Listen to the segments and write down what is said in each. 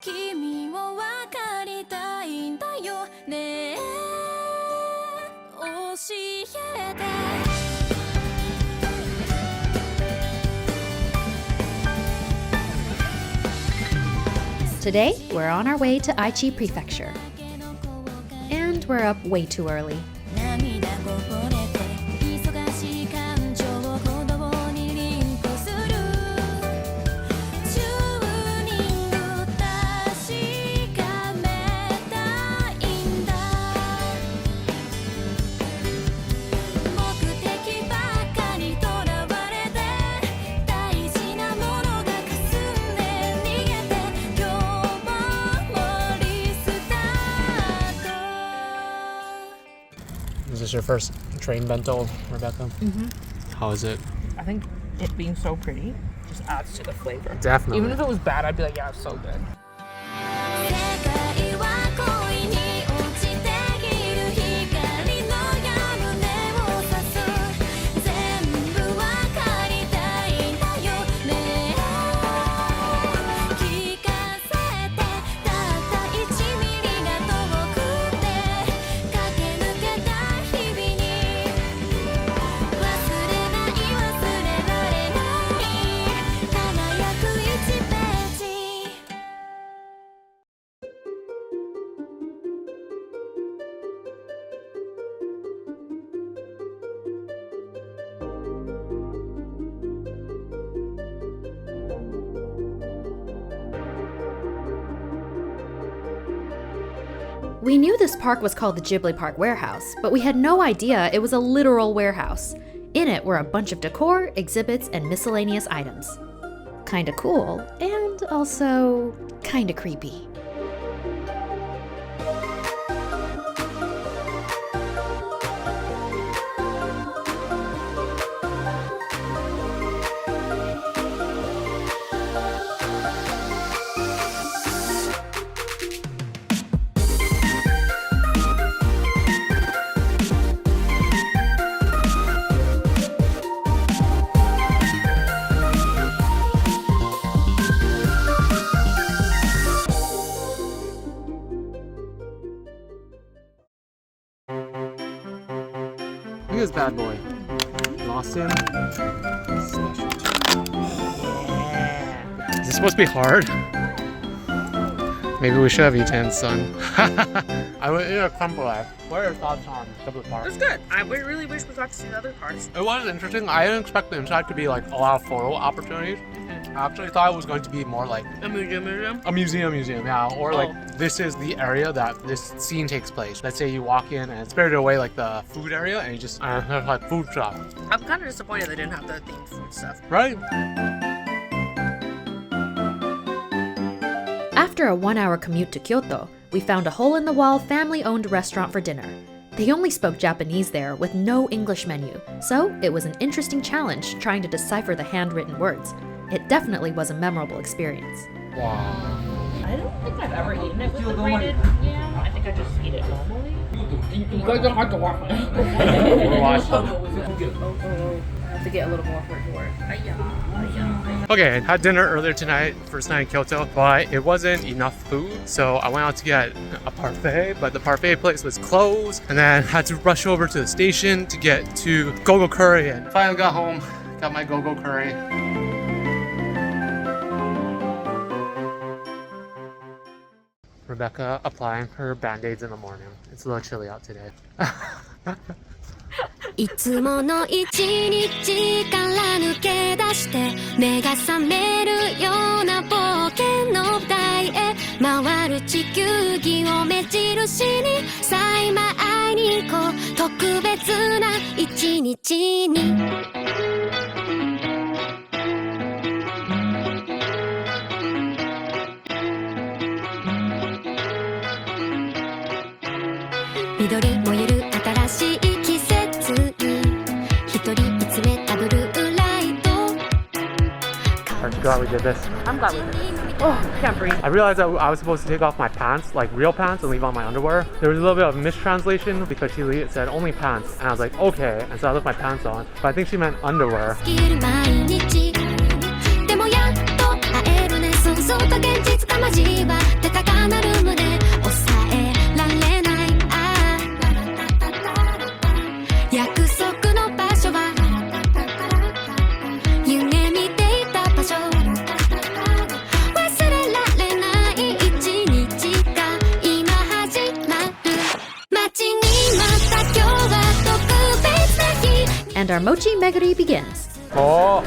君を分かりたいんだよね教えて Today, we're on our way to Aichi Prefecture. And we're up way too early. Is this your first train bento, Rebecca? Mm-hmm. How is it? I think it being so pretty just adds to the flavor. Definitely. Even if it was bad, I'd be like, yeah, it's so good. We knew this park was called the Ghibli Park Warehouse, but we had no idea it was a literal warehouse. In it were a bunch of decor, exhibits, and miscellaneous items. Kinda cool, and also kinda creepy. Look at this bad boy. Lost him. Is this supposed to be hard? Maybe we should have eaten, son. I would eat a crumble. What are your thoughts on Ghibli Park? It's good. I really wish we got to see the other parts. It was interesting. I didn't expect the inside to be like a lot of photo opportunities. I actually thought it was going to be more like A museum? a museum, yeah. Or like this is the area that this scene takes place. Let's say you walk in and it's spirited away like the food area and you just have like food shop. I'm kind of disappointed they didn't have the themed food stuff. Right? After a 1-hour commute to Kyoto, we found a hole-in-the-wall family-owned restaurant for dinner. They only spoke Japanese there with no English menu, so it was an interesting challenge trying to decipher the handwritten words. It definitely was a memorable experience. Wow. I don't think I've ever eaten it with the grated yam. I think I just eat it normally. You guys don't have to watch it. We're watching. I have to get a little more for it to work. Okay, I had dinner earlier tonight, first night in Kyoto, but it wasn't enough food, so I went out to get a parfait, but the parfait place was closed, and then had to rush over to the station to get to go-go curry, and finally got home, got my go-go curry. Rebecca applying her band-aids in the morning. It's a little chilly out today. いつもの一日から抜け出して目が覚めるような冒険の舞台へ回る地球儀を目印にさあ今会いに行こう特別な一日に緑燃える新しい季節に一人見つめたブルーライト Aren't you glad we did this? I'm glad we did it. Oh, I can't breathe. I realized that I was supposed to take off my pants, like real pants, and leave on my underwear. There was a little bit of mistranslation because she said only pants, and I was like, okay, and so I left my pants on, but I think she meant underwear. でもやっと会えるねそうそうと実が交わって高鳴る胸抑えられない約束の場所は夢見ていた場所忘れられない一日が今始まる待ちに待った今日は特別な日 And our mochi meguri begins. Oh,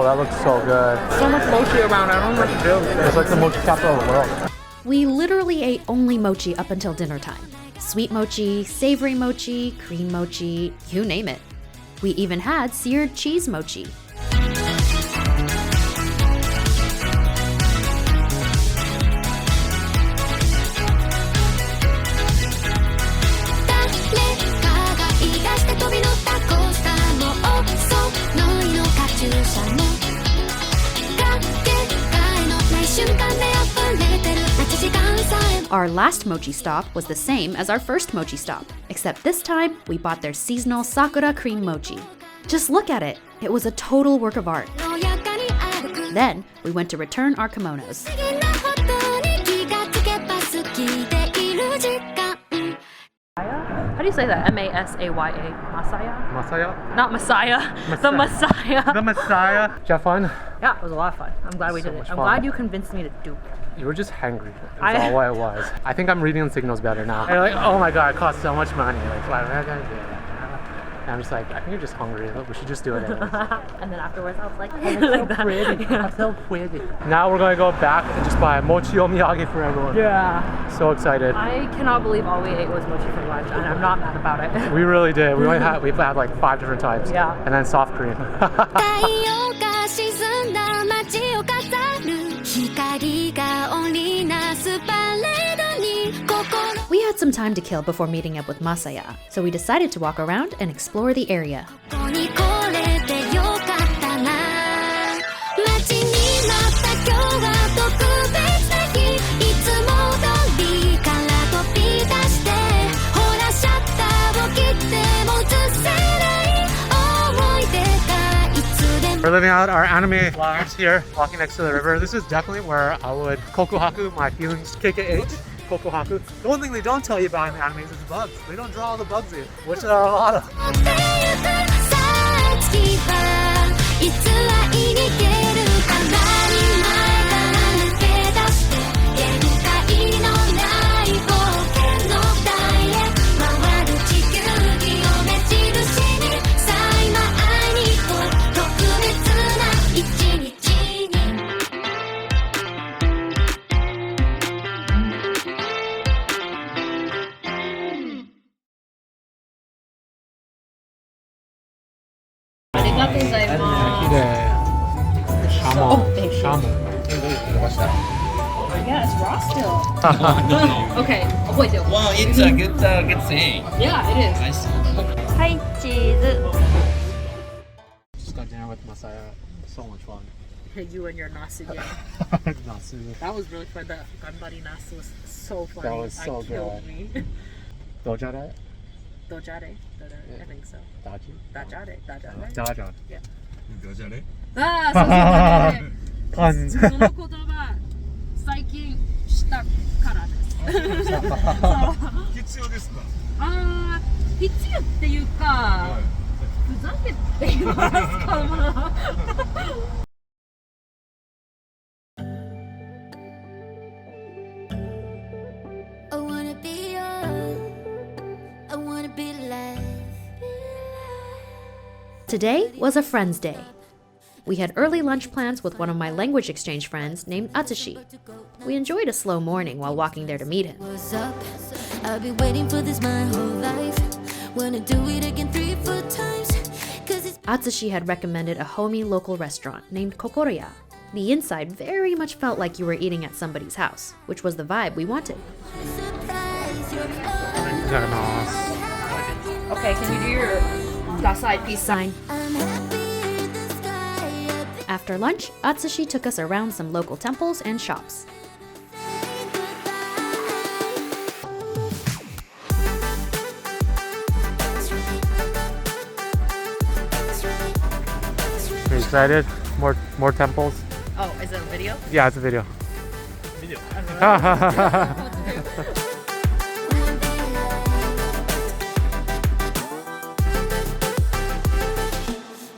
that looks so good. So much mochi around, I don't know what to do. It's like the mochi capital of the world. We literally ate only mochi up until dinner time. Sweet mochi, savory mochi, cream mochi, you name it. We even had seared cheese mochi. Our last mochi stop was the same as our first mochi stop, except this time we bought their seasonal sakura cream mochi. Just look at it. It was a total work of art. Then we went to return our kimonos. How do you say that? M-A-S-A-Y-A. Masaya? Masaya? Not Messiah. The Messiah. The Messiah. Did you have fun? Yeah, it was a lot of fun. I'm glad we So did much it. I'm fun. glad you convinced me to do it. You were just hangry. That's all what it was. I think I'm reading the signals better now. You're like, oh my god, it costs so much money. Like, why am I gonna do that? And I'm just like, I think you're just hungry. We should just do it anyways. And then afterwards, I was like, Like that. Pretty. I'm so pretty. Now we're gonna go back and just buy mochi omiyage for everyone. Yeah. So excited. I cannot believe all we ate was mochi for lunch, and I'm not mad about it. We really did. We've had like 5 different types. Yeah. And then soft cream. We had some time to kill before meeting up with Masaya, so we decided to walk around and explore the area. We're living out our anime lives here, walking next to the river. This is definitely where I would kokuhaku my feelings, KKH, kokuhaku. The one thing they don't tell you about in the animes is the bugs. They don't draw all the bugs in, which there are a lot of. Yeah, it's raw still. Okay, I'll wait. Well, it's a good thing. Yeah, it is. I see. はいチーズ Just got dinner with Masaya. So much fun. You and your nasu game. Nasu. That was really fun. The ganbari nasu was so funny. That was so killed good. me. Dojare? Dojare? I think so. Daji? Dajare? Dajare? Daja. Yeah. どうじゃね Ah, そうそう、パン。その言葉、最近知ったからです。そう必要ですかあー、必要っていうか、ふざけって言いますかな。I wanna be young I wanna be alive Today was a friend's day. We had early lunch plans with one of my language exchange friends named Atsushi. We enjoyed a slow morning while walking there to meet him. What's up? I've been waiting for this my whole life Wanna do it again 3-4 times Cause it's Atsushi had recommended a homey local restaurant named Kokoroya. The inside very much felt like you were eating at somebody's house, which was the vibe we wanted. a surprise You're Okay, can you do your dasai peace sign? I'm happy in the sky I've been After lunch, Atsushi took us around some local temples and shops. saying goodbye That's right That's right That's right Are you excited? More temples? Oh, is it a video? Yeah, it's a video. video.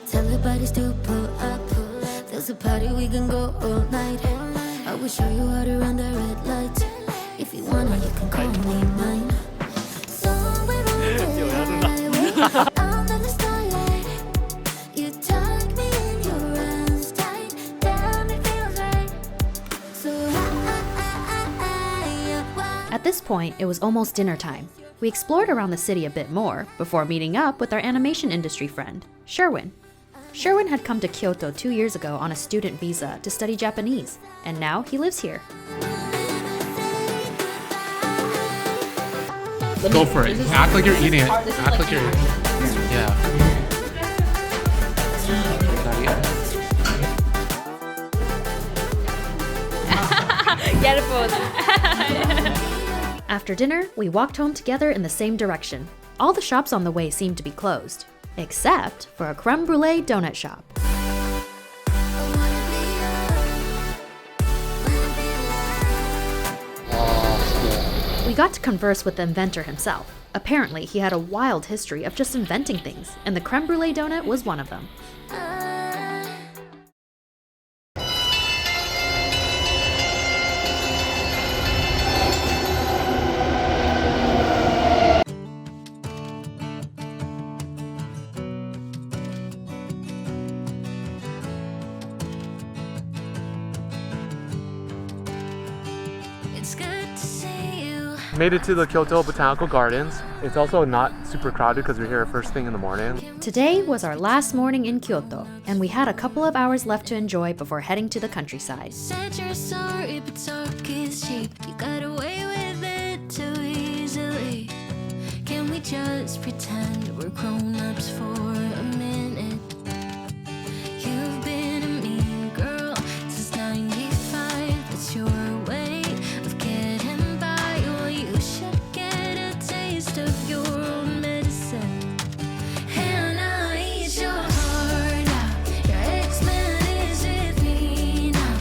Tell the bodies to pull up. There's a party we can go all night. I will show you how to run the red light. If you wanna, you can call me mine. Somewhere on the highway, under the starlight, you tuck me in your arms tight. Damn, it feels right. So At this point, it was almost dinner time. We explored around the city a bit more before meeting up with our animation industry friend, Sherwin. Sherwin had come to Kyoto 2 years ago on a student visa to study Japanese, and now he lives here. Go for it. Act like you're eating it. Act like you're eating it. Yeah. Get a pose. After dinner, we walked home together in the same direction. All the shops on the way seemed to be closed, except for a creme brulee donut shop. We got to converse with the inventor himself. Apparently, he had a wild history of just inventing things, and the creme brulee donut was one of them. it's good to see you. Made it to the Kyoto Botanical Gardens. It's also not super crowded because we're here first thing in the morning. Today was our last morning in Kyoto, and we had a couple of hours left to enjoy before heading to the countryside. Said you're sorry, but talk is cheap. You got away with it too easily. Can we just pretend we're grown-ups for a minute? You've been a mean girl since 95. That's your way of getting by. Well, you should get a taste of your own medicine. And I'll eat your heart out. Your ex-man is with me now.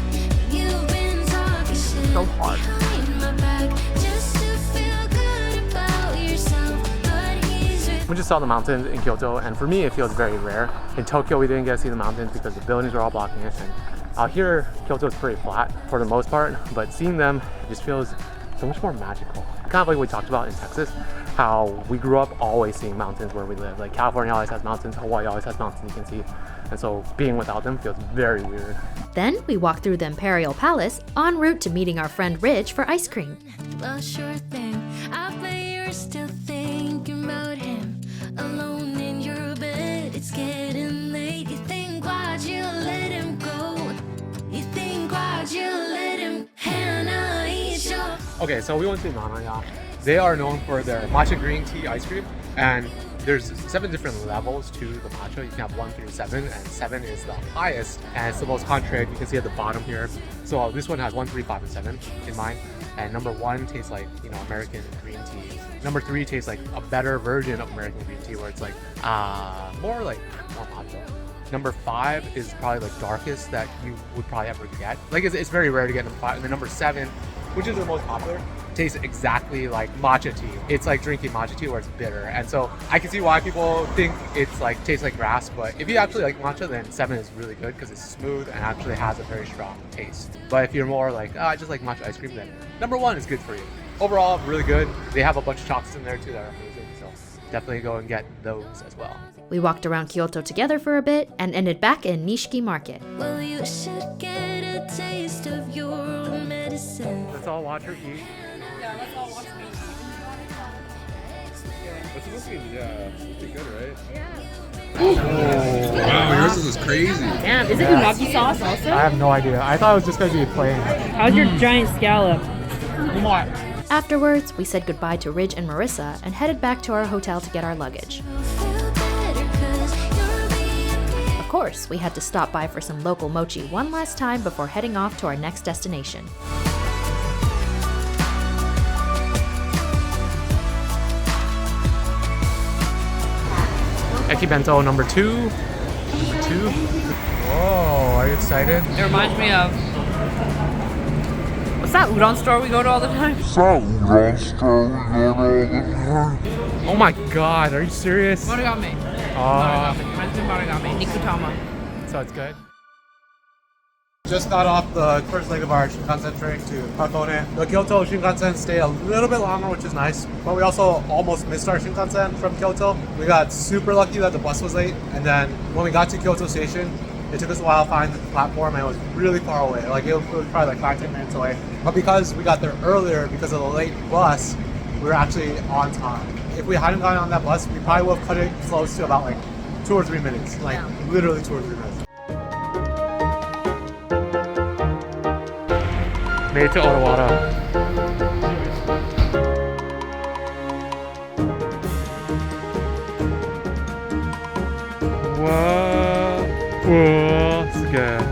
You've been talking shit behind my back just to feel good about yourself. But he's with We just saw the mountains in Kyoto, and for me it feels very rare. In Tokyo we didn't get to see the mountains because the buildings were all blocking it, and out here Kyoto is pretty flat for the most part, but seeing them just feels so much more magical. Kind of like we talked about in Texas, how we grew up always seeing mountains where we live. Like California always has mountains, Hawaii always has mountains you can see, and so being without them feels very weird. Then we walked through the Imperial Palace en route to meeting our friend Ridge for ice cream. well, sure thing. I bet you're still thinking about him. Alone in your bed, it's getting late. You think, why'd you let him go? You think, why'd you let him? And I'll eat your Okay, so we went to Yamanashi. They are known for their matcha green tea ice cream, and there's 7 different levels to the matcha. You can have 1 through 7, and 7 is the highest, and it's the most contrary. You can see at the bottom here. So this one has 1, 3, 5, and 7 in mind. And number 1 tastes like, you know, American green tea. Number 3 tastes like a better version of American green tea, where it's like more matcha. Number 5 is probably the darkest that you would probably ever get. Like it's very rare to get number 5. And then number 7, which is the most popular, tastes exactly like matcha tea. It's like drinking matcha tea where it's bitter. And so I can see why people think it's like tastes like grass, but if you actually like matcha, then 7 is really good because it's smooth and actually has a very strong taste. But if you're more like, oh, I just like matcha ice cream, then number 1 is good for you. Overall, really good. They have a bunch of chocolates in there too that are amazing, so definitely go and get those as well. We walked around Kyoto together for a bit and ended back in Nishiki Market. well, you should get a taste of your own medicine. Let's all watch her eat. Yeah, let's all watch me. It's supposed to be, pretty good, right? Yeah. Wow, yours is crazy. Damn, is it unagi sauce also? I have no idea. I thought it was just going to be plain. How's your giant scallop? Afterwards, we said goodbye to Ridge and Marissa and headed back to our hotel to get our luggage. Feel better 'cause you're being Of course, we had to stop by for some local mochi one last time before heading off to our next destination. Eki bento number 2. Number 2. Whoa, are you excited? It reminds me of... What's that udon store we go to all the time? Oh my god, are you serious? Morigame. Morigame. Nikutama. So it's good. Just got off the first leg of our Shinkansen train to Hakone. The Kyoto Shinkansen stayed a little bit longer, which is nice, but we also almost missed our Shinkansen from Kyoto. We got super lucky that the bus was late, and then when we got to Kyoto Station, it took us a while to find the platform, and it was really far away. Like, it was probably like 5-10 minutes away. But because we got there earlier, because of the late bus, we were actually on time. If we hadn't gotten on that bus, we probably would have cut it close to about like 2 or 3 minutes. Like, literally 2 or 3 minutes. Made it to Otawara. Whoa. Whoa, it's good.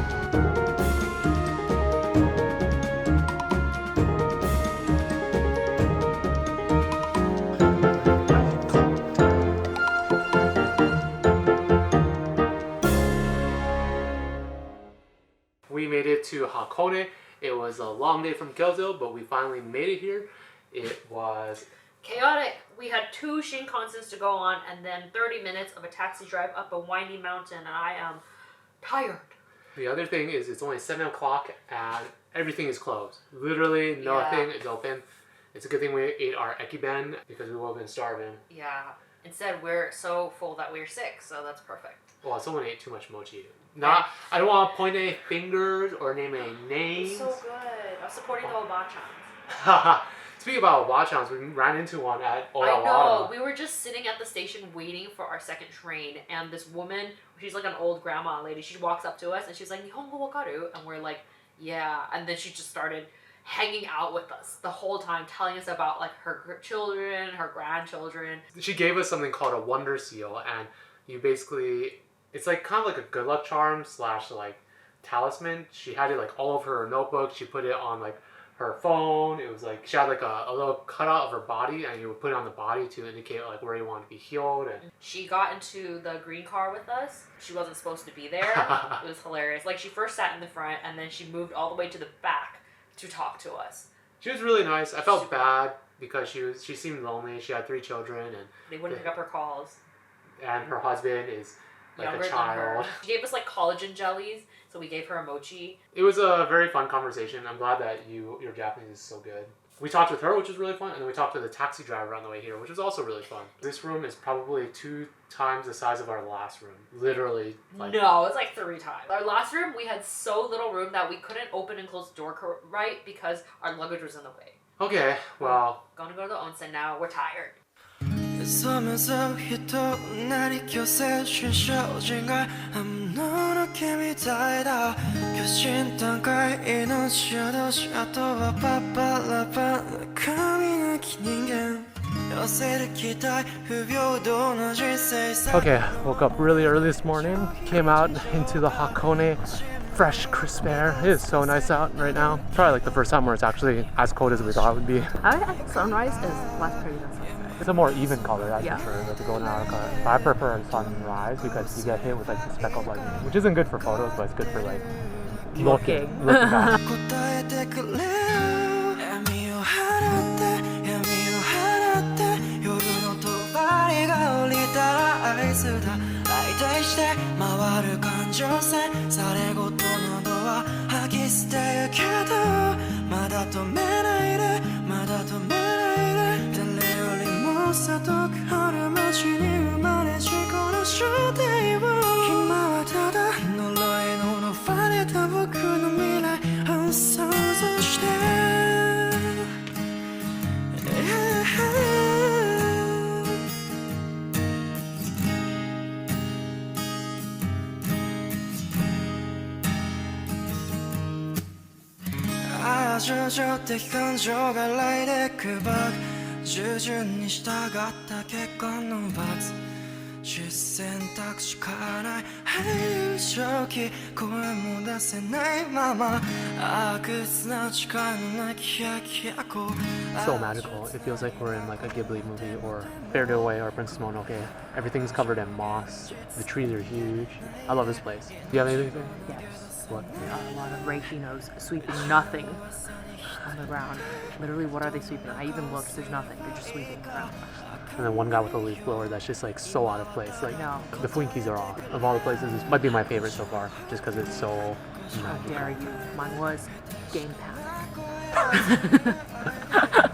We made it to Hakone. It was a long day from Kyoto, but we finally made it here. It was chaotic. We had 2 Shinkansens to go on and then 30 minutes of a taxi drive up a windy mountain, and I am tired. The other thing is it's only 7 o'clock and everything is closed. Literally nothing is open. It's a good thing we ate our ekiben because we would have been starving. Yeah. Instead, we're so full that we're sick, so that's perfect. Well, someone ate too much mochi. I don't want to point any fingers or name any names. It's so good. I was supporting the Obachans. Speaking about Obachans, we ran into one at Orawara. I know. We were just sitting at the station waiting for our second train, and this woman, she's like an old grandma lady, she walks up to us and she's like, "Nihongo wakaru?" And we're like, "Yeah." And then she just started hanging out with us the whole time, telling us about like her children, her grandchildren. She gave us something called a wonder seal, and you basically, it's like kind of like a good luck charm slash like talisman. She had it like all over her notebook. She put it on like her phone. It was like she had like a little cutout of her body, and you would put it on the body to indicate like where you want to be healed. And she got into the green car with us. She wasn't supposed to be there. It was hilarious. Like, she first sat in the front and then she moved all the way to the back to talk to us. She was really nice. I felt bad because she seemed lonely. She had 3 children, and they wouldn't pick up her calls. And her husband is like younger a child. Than her. She gave us like collagen jellies, so we gave her a mochi. It was a very fun conversation. I'm glad that your Japanese is so good. We talked with her, which was really fun, and then we talked to the taxi driver on the way here, which was also really fun. This room is probably 2 times the size of our last room. Literally. Like, no, it's like 3 times. Our last room, we had so little room that we couldn't open and close the door right because our luggage was in the way. Okay, well. Gonna go to the onsen now. We're tired. Okay, woke up really early this morning, came out into the Hakone, fresh, crisp air. It is so nice out right now. Probably like the first time where it's actually as cold as we thought it would be. I think sunrise is less pretty than sunset. It's a more even color, that's for sure, with the golden hour color. But I prefer sunrise because you get hit with like the speckled lightning, which isn't good for photos, but it's good for like looking back. So magical. It feels like we're in like a Ghibli movie or ver2 or Princess Mononoke. Everything's covered in moss. The trees are huge. I love this place. Do you have anything to say? Yes. What? A lot of Reikinos sweeping nothing on the ground. Literally, what are they sweeping? I even looked, there's nothing. They're just sweeping the ground. And then one guy with a leaf blower that's just like so out of place. Like No. the Twinkies are off. Of all the places, this might be my favorite so far, just because it's so How magical. dare you? Mine was Game Pass.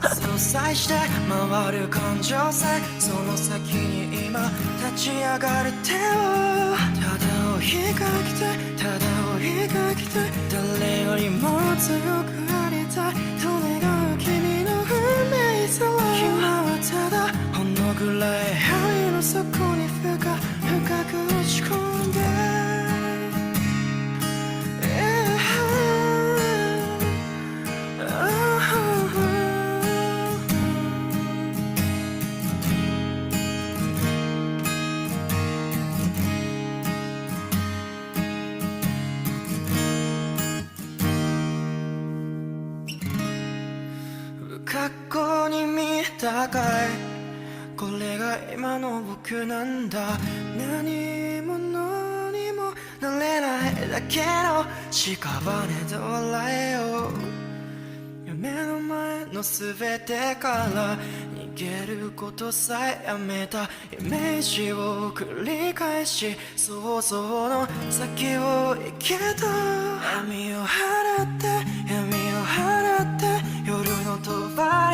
相殺して回る感情さその先に今立ち上がる手をただ追いかけてただ追いかけて誰よりも強くありたいと願う君の運命さは今はただほんのぐらい針の底に深く落ち込んで過去に見たかいこれが今の僕なんだ何者にもなれないだけの屍で笑えよ目の前の全てから逃げることさえやめたイメージを繰り返し想像の先を行けと闇を払って闇を払って夜の帳が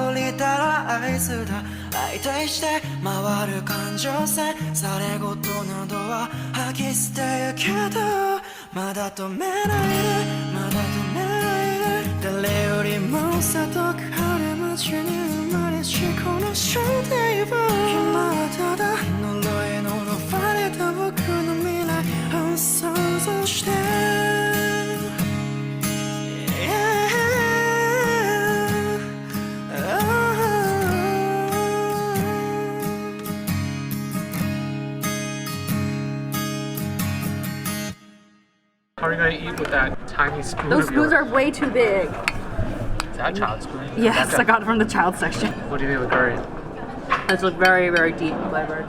降りたら合図だ相対して回る感情線されごとなどは吐き捨てゆけどまだ止めないでまだ止めないで誰よりも里く晴れ街に生まれしこの正体は今はただ呪いの奪われた僕の未来を想像してHow are you gonna eat with that tiny spoon? Those of yours? spoons are way too big. Is that a child's spoon? Yes, I got it from the child section. What do you think of the curry? This was very, very deep flavored.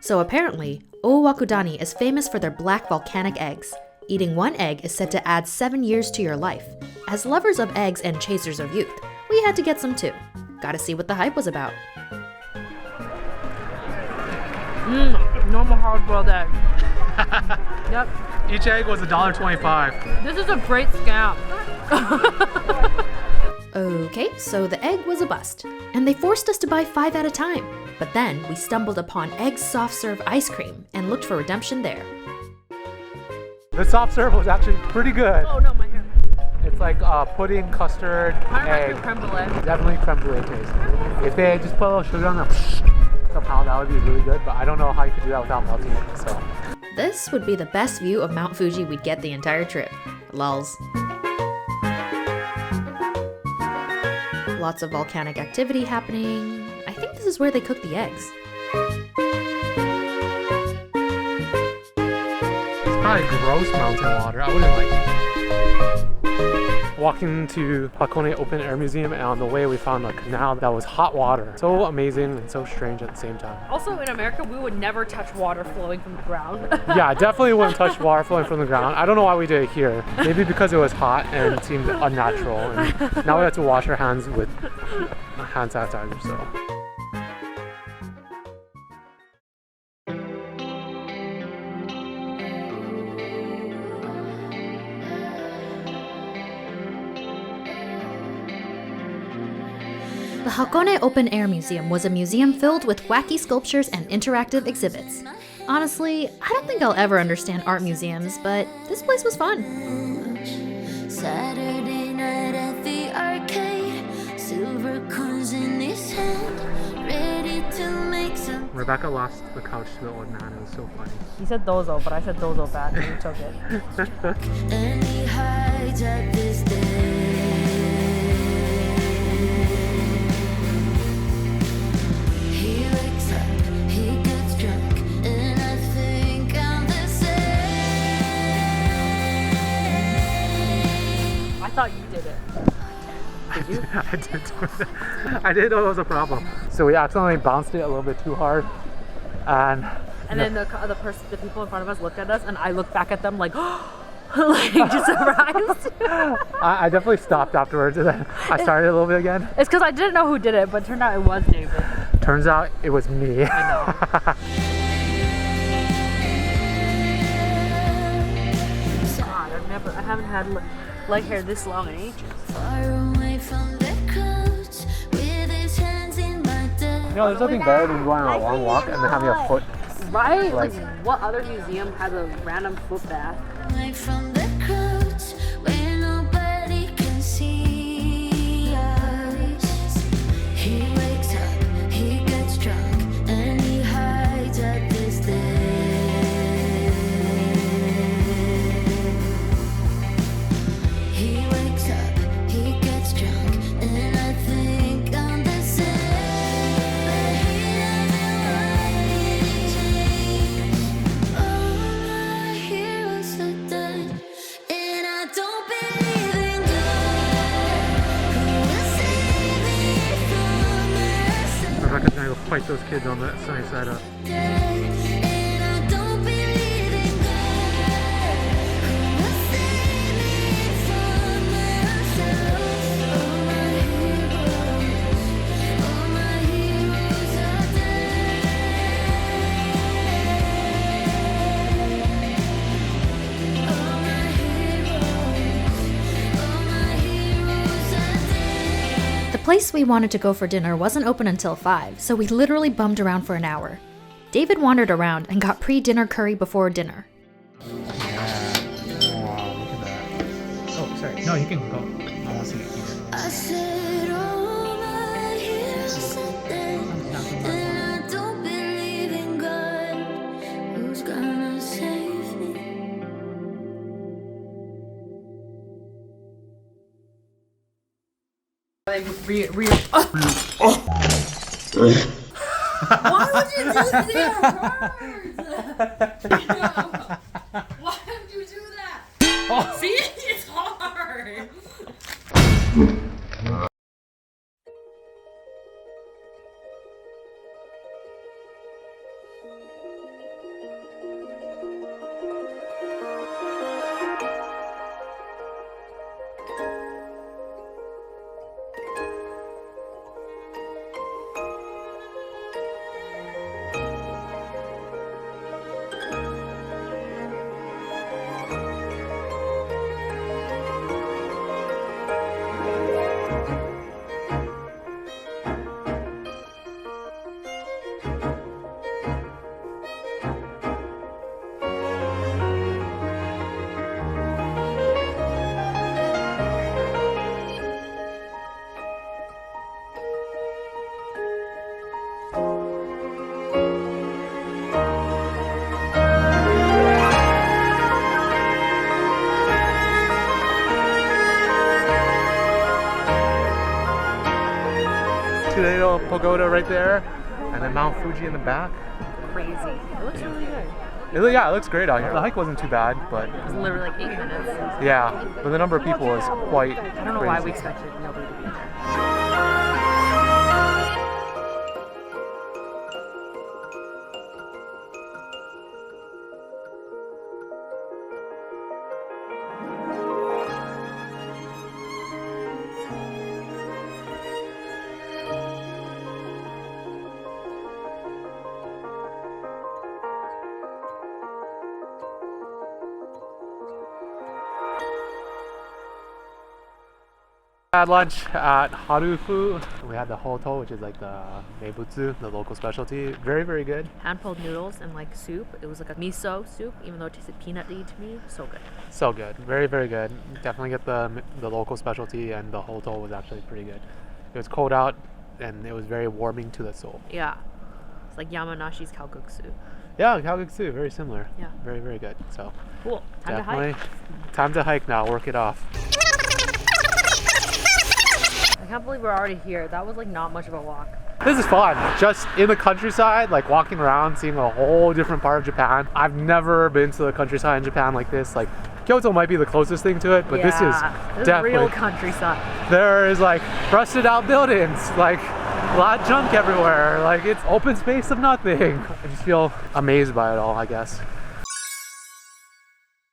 So apparently, Owakudani is famous for their black volcanic eggs. Eating one egg is said to add 7 years to your life. As lovers of eggs and chasers of youth, we had to get some too. Gotta see what the hype was about. Normal hard-boiled egg. Yep. Each egg was $1.25. This is a great scam. Okay, so the egg was a bust, and they forced us to buy 5 at a time. But then we stumbled upon egg soft serve ice cream and looked for redemption there. The soft serve was actually pretty good. Oh no, my hair. It's like pudding, custard, egg. Creme brulee. Definitely creme brulee taste. If they just put a little sugar on it, somehow that would be really good, but I don't know how you could do that without melting it, so. This would be the best view of Mount Fuji we'd get the entire trip. Lulz. Lots of volcanic activity happening. I think this is where they cook the eggs. It's probably gross mountain water. I wouldn't like it. Walking to Hakone Open Air Museum, and on the way we found a canal that was hot water. So amazing and so strange at the same time. Also, in America, we would never touch water flowing from the ground. Yeah, definitely wouldn't touch water flowing from the ground. I don't know why we did it here. Maybe because it was hot and it seemed unnatural. And now we have to wash our hands with hand sanitizer, so. The Hakone Open Air Museum was a museum filled with wacky sculptures and interactive exhibits. Honestly, I don't think I'll ever understand art museums, but this place was fun. Saturday night at the arcade, silver coins in his hand, ready to make some. Rebecca lost the couch to the old man. It was so funny. He said dozo, but I said dozo back and he took it. And he hides at this day. He wakes up, he gets drunk, and I think I'm the same. I thought you did it. Did you? I did. I didn't know it was a problem. So we accidentally bounced it a little bit too hard, and And then the people in front of us looked at us, and I looked back at them like, Like, just surprised. I definitely stopped afterwards and then I started a little bit again. It's because I didn't know who did it, but it turned out it was David. Turns out it was me. I know. God, I haven't had leg hair this long in ages. You know, there's nothing better than going on a long walk and then having a foot. Right? Like, what other museum has a random foot bath? From the crowds where nobody can see us. He wakes up, he gets drunk, and he hides at this day. He wakes up, he gets drunk, and I think I'm the same. But he doesn't want me to change. All my heroes are dead, and I don't believe in God, who will save me from myself. Rebecca's gonna go fight those kids on that sunny side up. And I don't believe in God, who will save me from myself. All my heroes are dead. All my heroes are dead. The place we wanted to go for dinner wasn't open until 5, so we literally bummed around for an hour. David wandered around and got pre-dinner curry before dinner. Wow, look at that. Oh, sorry. No, you can go. I want to see it. I said all my heroes are dead, and I don't believe in God, who's gonna save me? Why would you do that? Why would you do that? See, it's hard. Toledo Pagoda right there, and then Mount Fuji in the back. Crazy. It looks really good. Yeah, it looks great out here. The hike wasn't too bad, but It's literally like 8 minutes. yeah, but the number of people was quite I don't know why we crazy. expected nobody to be there. Had lunch at Harufu. We had the hoto, which is like the meibutsu, the local specialty. Very, very good. Hand-pulled noodles and like soup. It was like a miso soup, even though it tasted peanut-y to me. So good. So good. Very, very good. Definitely get the local specialty, and the hoto was actually pretty good. It was cold out, and it was very warming to the soul. Yeah. It's like Yamanashi's kalguksu. Yeah, kalguksu, very similar. Yeah. Very, very good. So Cool. Time definitely to hike. time to hike now. Work it off. I can't believe we're already here. That was like not much of a walk. This is fun. Just in the countryside, like walking around, seeing a whole different part of Japan. I've never been to the countryside in Japan like this. Like Kyoto might be the closest thing to it, but this is definitely real countryside. There is like rusted out buildings, like a lot of junk everywhere. Like it's open space of nothing. I just feel amazed by it all, I guess.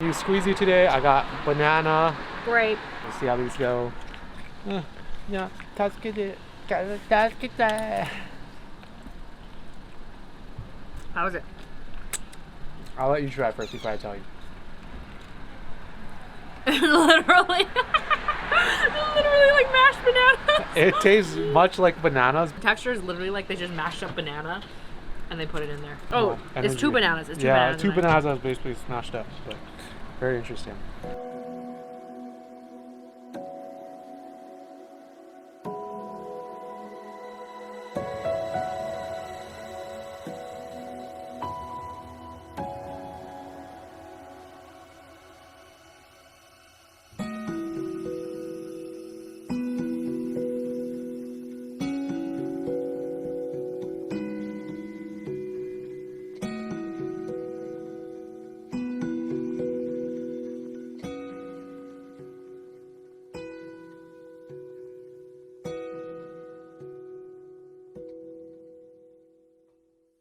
You squeezy today. I got banana. Grape. Let's see how these go. Yeah, that's good. How is it? I'll let you try first before I tell you. Literally. Literally like mashed banana. It tastes much like bananas. Texture is literally like they just mashed up banana and they put it in there. Oh, it's energy. 2 bananas. It's 2 Yeah, bananas. two in there. bananas basically smashed up. But very interesting.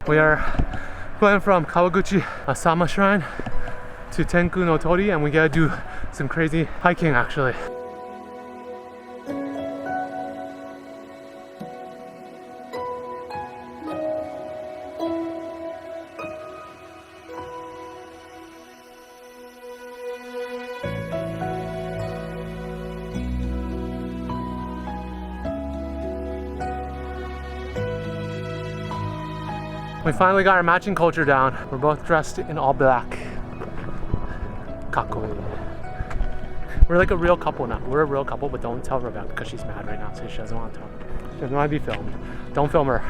We are going from Kawaguchi Asama Shrine to Tenku no Tori, and we gotta do some crazy hiking actually. We finally got our matching culture down. We're both dressed in all black. Kakoi. We're like a real couple now. We're a real couple, but don't tell Rebecca because she's mad right now, so she doesn't want to talk. She doesn't want to be filmed. Don't film her.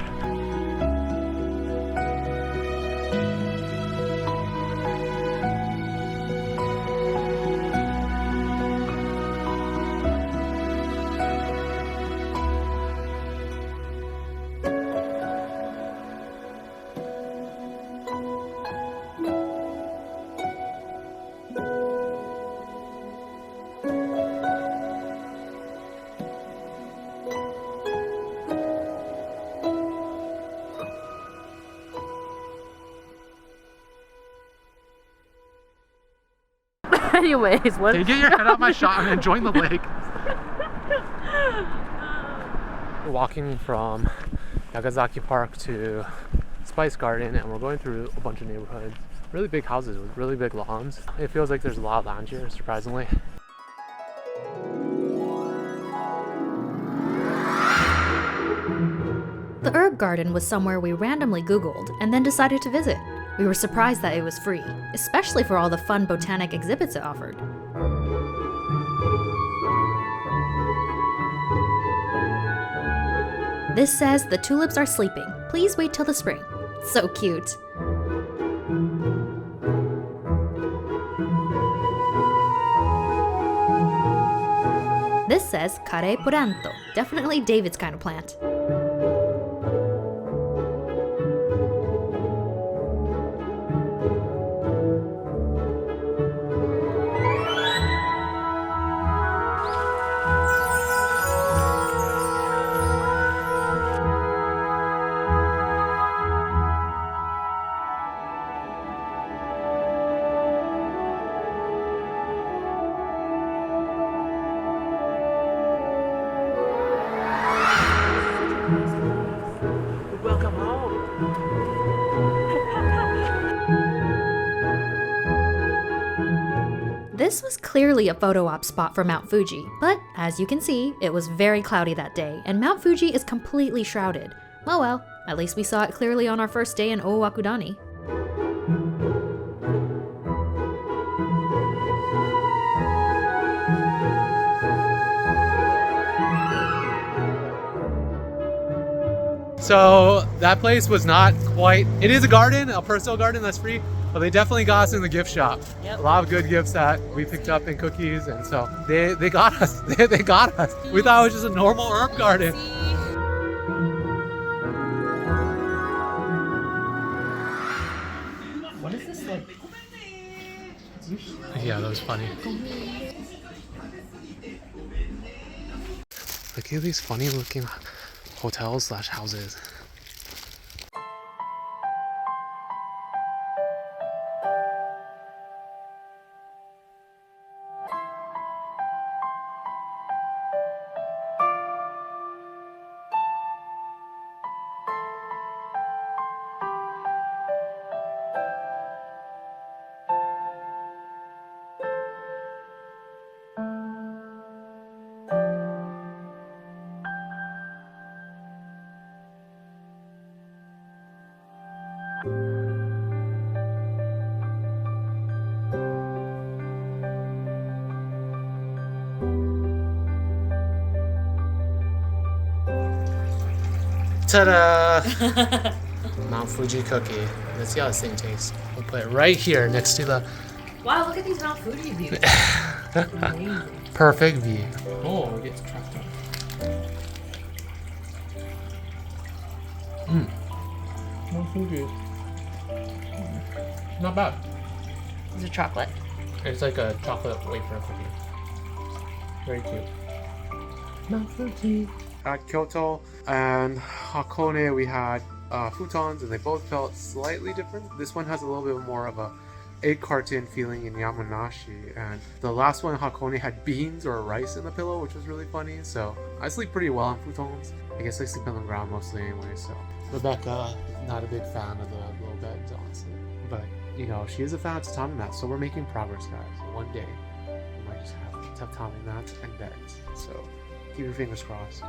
Anyways, what? Can you get your head out my shot? I'm enjoying the lake. We're walking from Nagasaki Park to Spice Garden, and we're going through a bunch of neighborhoods. Really big houses with really big lawns. It feels like there's a lot of land here, surprisingly. The herb garden was somewhere we randomly Googled and then decided to visit. We were surprised that it was free, especially for all the fun botanic exhibits it offered. This says the tulips are sleeping. Please wait till the spring. So cute. This says Kare Poranto. Definitely David's kind of plant. Welcome home. This was clearly a photo op spot for Mount Fuji, but as you can see, it was very cloudy that day, and Mount Fuji is completely shrouded. Oh well, at least we saw it clearly on our first day in Owakudani. So that place was not quite, it is a garden, a personal garden that's free, but they definitely got us in the gift shop. Yep. A lot of good gifts that we picked up and cookies, and so they got us. They got us. We thought it was just a normal herb garden. What is this like? Yeah, that was funny. Look at these funny looking hotels slash houses. Ta-da! Mount Fuji cookie. Let's see how this thing tastes. We'll put it right here next to the Wow, look at these Mount Fuji views. Amazing. perfect view. Oh, we get to try that. Mount Fuji. Not bad. Is it chocolate? It's like a chocolate wafer cookie. Very cute. Mount Fuji. At Kyoto and Hakone, we had futons, and they both felt slightly different. This one has a little bit more of a egg carton feeling in Yamanashi, and the last one, Hakone, had beans or rice in the pillow, which was really funny. So I sleep pretty well on futons. I guess I sleep on the ground mostly anyway. So Rebecca, not a big fan of the low beds, honestly, but you know, she is a fan of tatami mats, so we're making progress, guys. One day we might just have tatami mats and beds. So keep your fingers crossed.